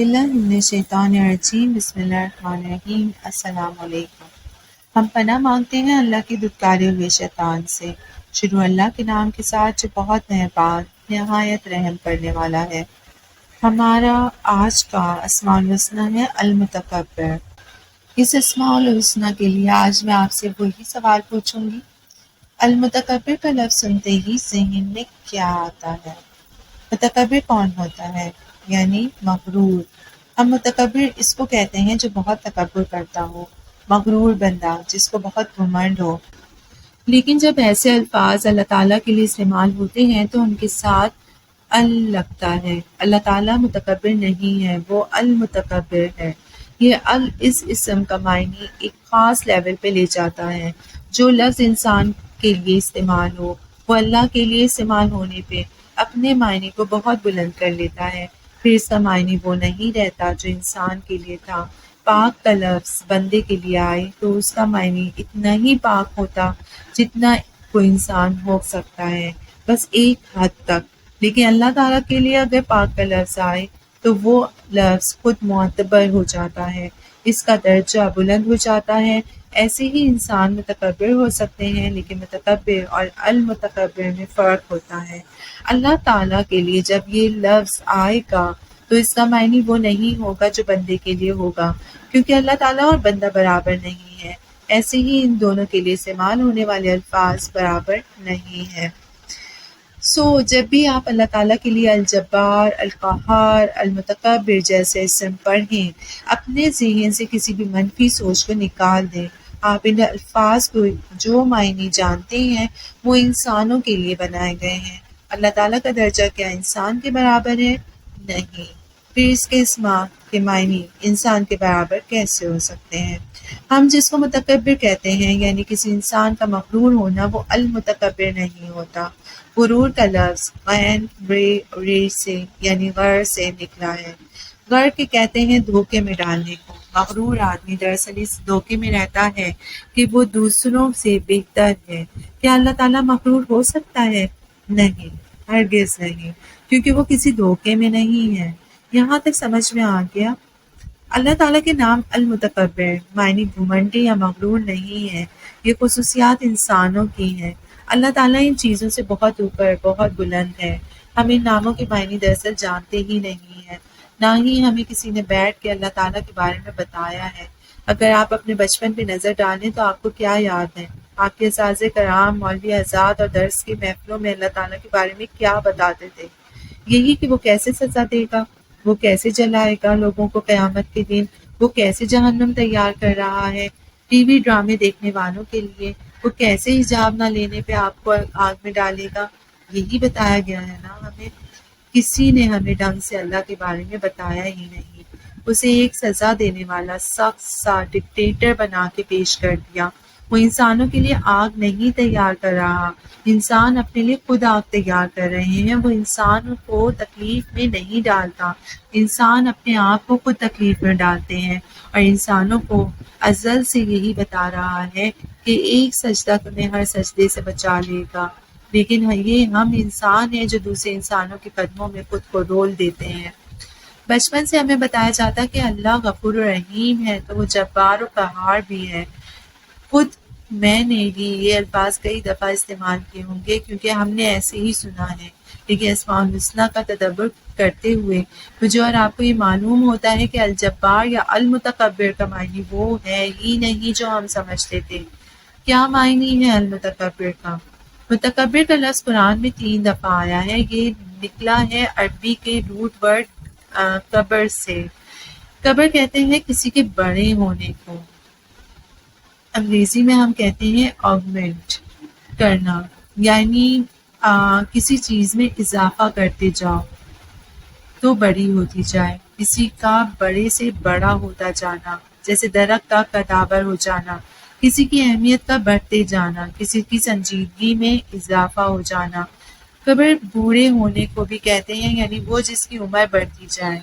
باللہ من الشیطان الرجیم بسم اللہ الرحمن الرحیم السلام علیکم۔ ہم پناہ مانگتے ہیں اللہ کے دھتکارے ہوئے شیطان سے۔ شروع اللہ کے نام کے ساتھ جو بہت مہربان نہایت رحم کرنے والا ہے۔ ہمارا آج کا اسماء الحسنی ہے المتکبر۔ اس اسماء الحسنی کے لیے آج میں آپ سے وہی سوال پوچھوں گی، المتکبر کا لفظ سنتے ہی ذہن میں کیا آتا ہے؟ متکبر کون ہوتا ہے؟ یعنی مغرور۔ اب متکبر اس کو کہتے ہیں جو بہت تکبر کرتا ہو، مغرور بندہ جس کو بہت گھمنڈ ہو۔ لیکن جب ایسے الفاظ اللہ تعالیٰ کے لیے استعمال ہوتے ہیں تو ان کے ساتھ ال لگتا ہے۔ اللہ تعالیٰ متکبر نہیں ہے، وہ المتکبر ہے۔ یہ ال اس اسم کا معنی ایک خاص لیول پہ لے جاتا ہے۔ جو لفظ انسان کے لیے استعمال ہو وہ اللہ کے لیے استعمال ہونے پہ اپنے معنی کو بہت بلند کر لیتا ہے، پھر اس کا معنی وہ نہیں رہتا جو انسان کے لیے تھا۔ پاک کا لفظ بندے کے لیے آئے تو اس کا معنی اتنا ہی پاک ہوتا جتنا کوئی انسان ہو سکتا ہے، بس ایک حد تک۔ لیکن اللہ تعالیٰ کے لیے اگر پاک کا لفظ آئے تو وہ لفظ خود معتبر ہو جاتا ہے، اس کا درجہ بلند ہو جاتا ہے۔ ایسے ہی انسان متکبر ہو سکتے ہیں، لیکن متکبر اور المتکبر میں فرق ہوتا ہے۔ اللہ تعالیٰ کے لیے جب یہ لفظ آئے گا تو اس کا معنی وہ نہیں ہوگا جو بندے کے لیے ہوگا، کیونکہ اللہ تعالیٰ اور بندہ برابر نہیں ہے۔ ایسے ہی ان دونوں کے لیے استعمال ہونے والے الفاظ برابر نہیں ہیں۔ جب بھی آپ اللہ تعالیٰ کے لیے الجبار، القہار، المتکبر جیسے اسم پڑھیں، اپنے ذہن سے کسی بھی منفی سوچ کو نکال دیں۔ آپ ان الفاظ کو جو معنی جانتے ہیں وہ انسانوں کے لیے بنائے گئے ہیں۔ اللہ تعالیٰ کا درجہ کیا انسان کے برابر ہے؟ نہیں۔ پھر اس کے اسماء کے معنی انسان کے برابر کیسے ہو سکتے ہیں؟ ہم جس کو متکبر کہتے ہیں یعنی کسی انسان کا مغرور ہونا، وہ المتکبر نہیں ہوتا۔ غرور کا لفظ غین رے سے یعنی غر سے نکلا ہے۔ غر کے کہتے ہیں دھوکے میں ڈالنے کو۔ مغرور آدمی دراصل اس دھوکے میں رہتا ہے کہ وہ دوسروں سے بہتر ہے۔ کیا اللہ تعالیٰ مغرور ہو سکتا ہے؟ نہیں، ہرگز نہیں، کیونکہ وہ کسی دھوکے میں نہیں ہے۔ یہاں تک سمجھ میں آ گیا؟ اللہ تعالیٰ کے نام المتکبر معنی گھمنڈی یا مغرور نہیں ہے، یہ خصوصیات انسانوں کی ہیں۔ اللہ تعالیٰ ان چیزوں سے بہت اوپر، بہت بلند ہے۔ ہم ان ناموں کے معنی دراصل جانتے ہی نہیں ہیں، نہ ہی ہمیں کسی نے بیٹھ کے اللہ تعالیٰ کے بارے میں بتایا ہے۔ اگر آپ اپنے بچپن پہ نظر ڈالیں تو آپ کو کیا یاد ہے؟ آپ کے اساتذہ کرام، مولوی حضرات اور درس کی محفلوں میں اللہ تعالیٰ کے بارے میں کیا بتاتے تھے؟ یہی کہ وہ کیسے سزا دے گا، وہ کیسے جلائے گا لوگوں کو قیامت کے دن، وہ کیسے جہنم تیار کر رہا ہے ٹی وی ڈرامے دیکھنے والوں کے لیے، وہ کیسے حجاب نہ لینے پہ آپ کو آگ میں ڈالے گا۔ یہی بتایا گیا ہے نا ہمیں۔ کسی نے ہمیں ڈھنگ سے اللہ کے بارے میں بتایا ہی نہیں۔ اسے ایک سزا دینے والا سخت سا ڈکٹیٹر بنا کے پیش کر دیا۔ وہ انسانوں کے لیے آگ نہیں تیار کر رہا، انسان اپنے لیے خود آگ تیار کر رہے ہیں۔ وہ انسان کو تکلیف میں نہیں ڈالتا، انسان اپنے آپ کو خود تکلیف میں ڈالتے ہیں، اور انسانوں کو ازل سے یہی بتا رہا ہے کہ ایک سجدہ تمہیں ہر سجدے سے بچا لے گا، لیکن یہ ہم انسان ہیں جو دوسرے انسانوں کے قدموں میں خود کو رول دیتے ہیں۔ بچپن سے ہمیں بتایا جاتا کہ اللہ غفور و رحیم ہے تو وہ جبار و قہار بھی ہے۔ خود میں نے بھی یہ الفاظ کئی دفعہ استعمال کیے ہوں گے کیونکہ ہم نے ایسے ہی سنا ہے، لیکن اسماء الحسنی کا تدبر کرتے ہوئے مجھے اور آپ کو یہ معلوم ہوتا ہے کہ الجبار یا المتکبر کا معنی وہ ہے ہی نہیں جو ہم سمجھتے تھے۔ کیا معنی ہے المتکبر کا؟ متکبر کا لفظ قرآن میں 3 دفعہ آیا ہے۔ یہ نکلا ہے عربی کے روٹ ورڈ کبر سے۔ کبر کہتے ہیں کسی کے بڑے ہونے کو۔ انگریزی میں ہم کہتے ہیں آگمنٹ کرنا، یعنی کسی چیز میں اضافہ کرتے جاؤ تو بڑی ہوتی جائے، کسی کا بڑے سے بڑا ہوتا جانا، جیسے درخت کا کدابر ہو جانا، کسی کی اہمیت کا بڑھتے جانا، کسی کی سنجیدگی میں اضافہ ہو جانا۔ کبر بوڑھے ہونے کو بھی کہتے ہیں، یعنی وہ جس کی عمر بڑھتی جائے۔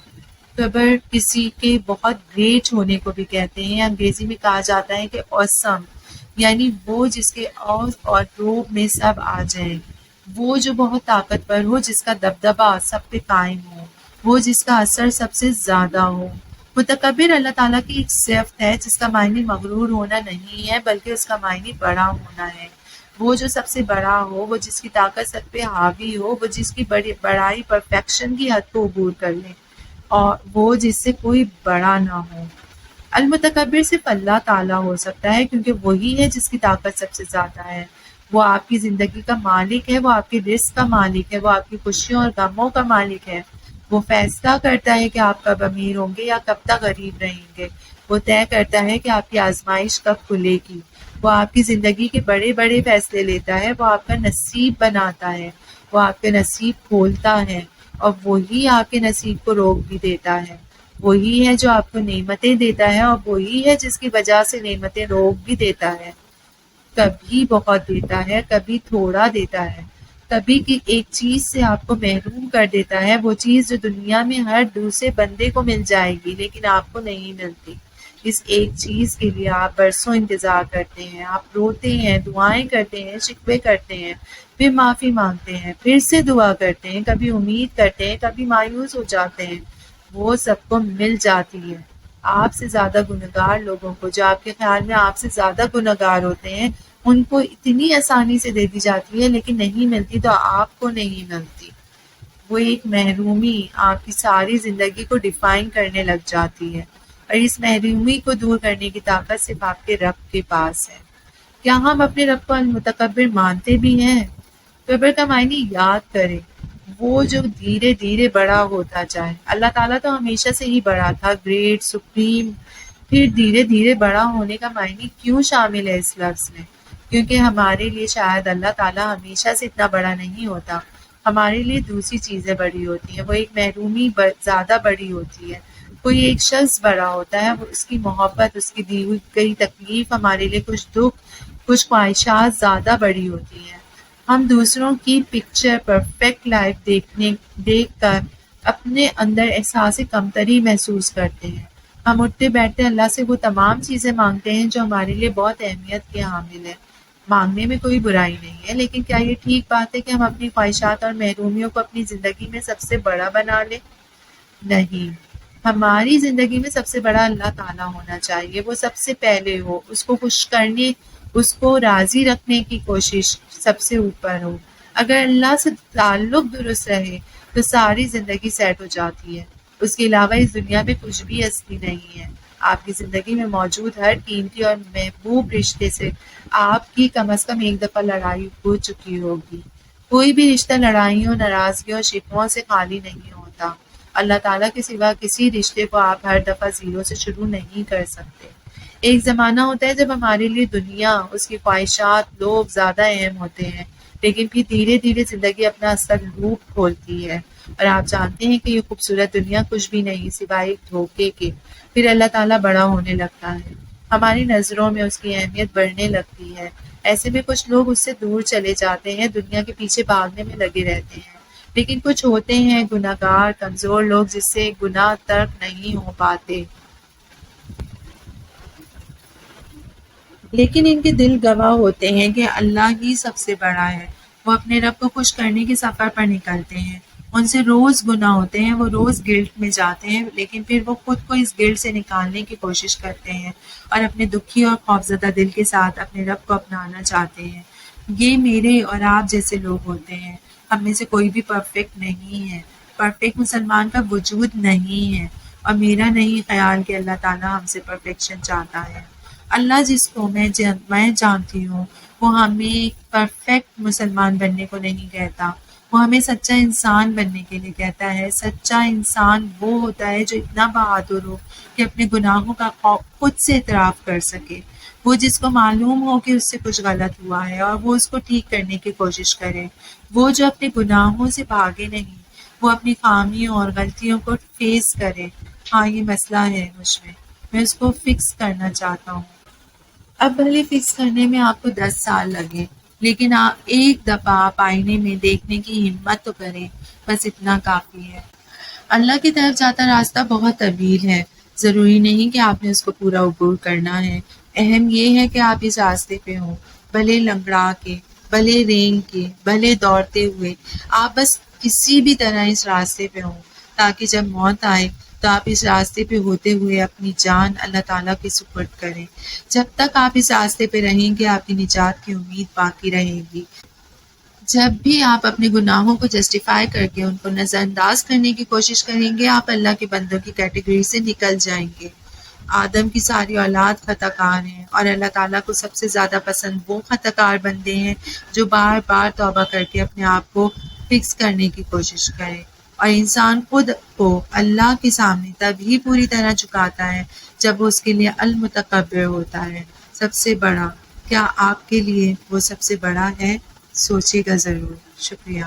کبر کسی کے بہت گریٹ ہونے کو بھی کہتے ہیں، انگریزی میں کہا جاتا ہے کہ اوسم، یعنی وہ جس کے اوز اور روب میں سب آ جائیں، وہ جو بہت طاقتور ہو، جس کا دبدبہ سب پہ قائم ہو۔ وہ جس کا اثر سب سے زیادہ ہو۔ متکبر اللہ تعالیٰ کی ایک صفت ہے جس کا معنی مغرور ہونا نہیں ہے بلکہ اس کا معنی بڑا ہونا ہے۔ وہ جو سب سے بڑا ہو، وہ جس کی طاقت سب پہ حاوی ہو، وہ جس کی بڑائی پرفیکشن کی حد کو عبور کر لے، اور وہ جس سے کوئی بڑا نہ ہو۔ المتکبر صرف اللہ تعالیٰ ہو سکتا ہے کیونکہ وہی ہے جس کی طاقت سب سے زیادہ ہے۔ وہ آپ کی زندگی کا مالک ہے، وہ آپ کے رزق کا مالک ہے، وہ آپ کی خوشیوں اور غموں کا مالک ہے۔ وہ فیصلہ کرتا ہے کہ آپ کب امیر ہوں گے یا کب تک غریب رہیں گے۔ وہ طے کرتا ہے کہ آپ کی آزمائش کب کھلے گی۔ وہ آپ کی زندگی کے بڑے بڑے فیصلے لیتا ہے، وہ آپ کا نصیب بناتا ہے، وہ آپ کے نصیب کھولتا ہے، اور وہی آپ کے نصیب کو روک بھی دیتا ہے۔ وہی ہے جو آپ کو نعمتیں دیتا ہے، اور وہی ہے جس کی وجہ سے نعمتیں روک بھی دیتا ہے۔ کبھی بہت دیتا ہے، کبھی تھوڑا دیتا ہے، کبھی کی ایک چیز سے آپ کو محروم کر دیتا ہے، وہ چیز جو دنیا میں ہر دوسرے بندے کو مل جائے گی لیکن آپ کو نہیں ملتی۔ اس ایک چیز کے لیے آپ برسوں انتظار کرتے ہیں، آپ روتے ہیں، دعائیں کرتے ہیں، شکوے کرتے ہیں، پھر معافی مانگتے ہیں، پھر سے دعا کرتے ہیں، کبھی امید کرتے ہیں، کبھی مایوس ہو جاتے ہیں۔ وہ سب کو مل جاتی ہے۔ آپ سے زیادہ گنہگار لوگوں کو، جو آپ کے خیال میں آپ سے زیادہ گنہگار ہوتے ہیں، ان کو اتنی آسانی سے دے دی جاتی ہے لیکن نہیں ملتی تو آپ کو نہیں ملتی۔ وہ ایک محرومی آپ کی ساری زندگی کو ڈیفائن کرنے لگ جاتی ہے، اور اس محرومی کو دور کرنے کی طاقت صرف آپ کے رب کے پاس ہے۔ کیا ہم اپنے رب کو المتکبر مانتے بھی ہیں؟ کبر کا معنی یاد کریں، وہ جو دھیرے دھیرے بڑا ہوتا جائے۔ اللہ تعالیٰ تو ہمیشہ سے ہی بڑا تھا، گریٹ، سپریم۔ پھر دھیرے دھیرے بڑا ہونے کا معنی کیوں شامل ہے اس لفظ میں؟ کیونکہ ہمارے لیے شاید اللہ تعالیٰ ہمیشہ سے اتنا بڑا نہیں ہوتا، ہمارے لیے دوسری چیزیں بڑی ہوتی ہیں۔ وہ ایک محرومی زیادہ بڑی ہوتی ہے، کوئی ایک شخص بڑا ہوتا ہے، وہ اس کی محبت، اس کی دی ہوئی گئی تکلیف، ہمارے لیے کچھ دکھ، کچھ خواہشات زیادہ بڑی ہوتی ہیں۔ ہم دوسروں کی پکچر پرفیکٹ لائف دیکھ کر اپنے اندر احساس کمتری محسوس کرتے ہیں۔ ہم اٹھتے بیٹھتے اللہ سے وہ تمام چیزیں مانگتے ہیں جو ہمارے لیے بہت اہمیت کے حامل ہیں۔ مانگنے میں کوئی برائی نہیں ہے، لیکن کیا یہ ٹھیک بات ہے کہ ہم اپنی خواہشات اور محرومیوں کو اپنی زندگی میں سب سے بڑا بنا لیں؟ نہیں، ہماری زندگی میں سب سے بڑا اللہ تعالیٰ ہونا چاہیے۔ وہ سب سے پہلے ہو، اس کو خوش کرنے، اس کو راضی رکھنے کی کوشش سب سے اوپر ہو۔ اگر اللہ سے تعلق درست رہے تو ساری زندگی سیٹ ہو جاتی ہے۔ اس کے علاوہ اس دنیا میں کچھ بھی اصلی نہیں ہے۔ آپ کی زندگی میں موجود ہر قیمتی اور محبوب رشتے سے آپ کی کم از کم ایک دفعہ لڑائی ہو چکی ہوگی۔ کوئی بھی رشتہ لڑائیوں، ناراضگیوں اور شکووں سے خالی نہیں ہوتا۔ اللہ تعالیٰ کے سوا کسی رشتے کو آپ ہر دفعہ زیرو سے شروع نہیں کر سکتے۔ ایک زمانہ ہوتا ہے جب ہمارے لیے دنیا، اس کی خواہشات، لوگ زیادہ اہم ہوتے ہیں، لیکن پھر دھیرے دھیرے زندگی اپنا اصل روپ کھولتی ہے، اور آپ جانتے ہیں کہ یہ خوبصورت دنیا کچھ بھی نہیں سوائے ایک دھوکے کے۔ پھر اللہ تعالیٰ بڑا ہونے لگتا ہے، ہماری نظروں میں اس کی اہمیت بڑھنے لگتی ہے۔ ایسے میں کچھ لوگ اس سے دور چلے جاتے ہیں، دنیا کے پیچھے بھاگنے میں لگے رہتے ہیں، لیکن کچھ ہوتے ہیں گناہ گار، کمزور لوگ جس سے گناہ ترک نہیں ہو پاتے، لیکن ان کے دل گواہ ہوتے ہیں کہ اللہ ہی سب سے بڑا ہے۔ وہ اپنے رب کو خوش کرنے کے سفر پر نکلتے ہیں، ان سے روز گناہ ہوتے ہیں، وہ روز گلٹ میں جاتے ہیں، لیکن پھر وہ خود کو اس گلٹ سے نکالنے کی کوشش کرتے ہیں اور اپنے دکھی اور خوفزدہ دل کے ساتھ اپنے رب کو اپنانا چاہتے ہیں۔ یہ میرے اور آپ جیسے لوگ ہوتے ہیں، ہم میں سے کوئی بھی پرفیکٹ نہیں ہے۔ پرفیکٹ مسلمان کا وجود نہیں ہے، اور میرا نہیں خیال کہ اللہ تعالیٰ ہم سے پرفیکشن چاہتا ہے۔ اللہ جس کو میں جانتی ہوں، وہ ہمیں ایک پرفیکٹ مسلمان بننے کو نہیں کہتا، وہ ہمیں سچا انسان بننے کے لیے کہتا ہے۔ سچا انسان وہ ہوتا ہے جو اتنا بہادر ہو کہ اپنے گناہوں کا خود سے اعتراف کر سکے، وہ جس کو معلوم ہو کہ اس سے کچھ غلط ہوا ہے اور وہ اس کو ٹھیک کرنے کی کوشش کرے، وہ جو اپنے گناہوں سے بھاگے نہیں، وہ اپنی خامیوں اور غلطیوں کو فیس کرے۔ ہاں، یہ مسئلہ ہے مجھ میں اس کو فکس کرنا چاہتا ہوں۔ اب بھلے فکس کرنے میں آپ کو 10 سال لگے، لیکن آپ ایک دفعہ آپ آئینے میں دیکھنے کی ہمت تو کریں، بس اتنا کافی ہے۔ اللہ کی طرف جاتا راستہ بہت طویل ہے، ضروری نہیں کہ آپ نے اس کو پورا عبور کرنا ہے۔ اہم یہ ہے کہ آپ اس راستے پہ ہوں، بھلے لنگڑا کے، بھلے رینگ کے، بھلے دوڑتے ہوئے، آپ بس کسی بھی طرح اس راستے پہ ہوں۔ تاکہ جب موت آئے تو آپ اس راستے پہ ہوتے ہوئے اپنی جان اللہ تعالیٰ کے سپرد کریں۔ جب تک آپ اس راستے پہ رہیں گے آپ کی نجات کی امید باقی رہے گی۔ جب بھی آپ اپنے گناہوں کو جسٹیفائی کر کے ان کو نظر انداز کرنے کی کوشش کریں گے آپ اللہ کے بندوں کی کیٹیگری سے نکل جائیں گے۔ آدم کی ساری اولاد خطا کار ہیں اور اللہ تعالیٰ کو سب سے زیادہ پسند وہ خطا کار بندے ہیں جو بار بار توبہ کر کے اپنے آپ کو فکس کرنے کی کوشش کریں۔ اور انسان خود کو اللہ کے سامنے تبھی پوری طرح جھکاتا ہے جب وہ اس کے لیے المتکبر ہوتا ہے، سب سے بڑا۔ کیا آپ کے لیے وہ سب سے بڑا ہے؟ سوچیے گا ضرور۔ شکریہ۔